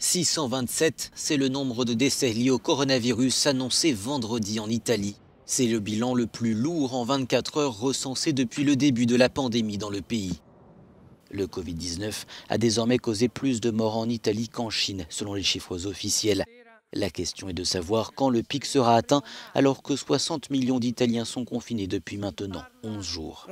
627, c'est le nombre de décès liés au coronavirus annoncé vendredi en Italie. C'est le bilan le plus lourd en 24 heures recensé depuis le début de la pandémie dans le pays. Le Covid-19 a désormais causé plus de morts en Italie qu'en Chine, selon les chiffres officiels. La question est de savoir quand le pic sera atteint, alors que 60 millions d'Italiens sont confinés depuis maintenant 11 jours.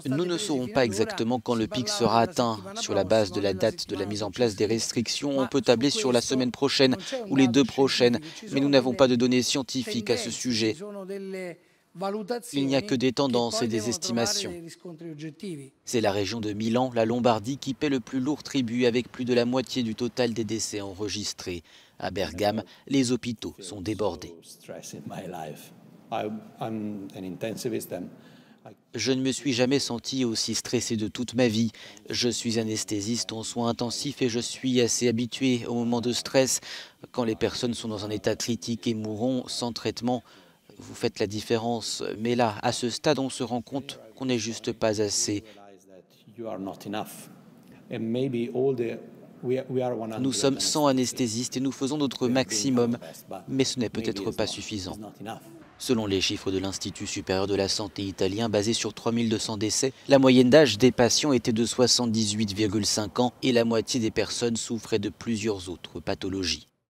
Nous ne saurons pas exactement quand le pic sera atteint. Sur la base de la date de la mise en place des restrictions, on peut tabler sur la semaine prochaine ou les 2 prochaines, mais nous n'avons pas de données scientifiques à ce sujet. Il n'y a que des tendances et des estimations. C'est la région de Milan, la Lombardie, qui paie le plus lourd tribut avec plus de la moitié du total des décès enregistrés. À Bergame, les hôpitaux sont débordés. Je ne me suis jamais senti aussi stressé de toute ma vie. Je suis anesthésiste en soins intensifs et je suis assez habitué aux moments de stress. Quand les personnes sont dans un état critique et mourront sans traitement, vous faites la différence. Mais là, à ce stade, on se rend compte qu'on n'est juste pas assez. Nous sommes 100 anesthésistes et nous faisons notre maximum, mais ce n'est peut-être pas suffisant. Selon les chiffres de l'Institut supérieur de la santé italien, basé sur 3200 décès, la moyenne d'âge des patients était de 78,5 ans et la moitié des personnes souffraient de plusieurs autres pathologies.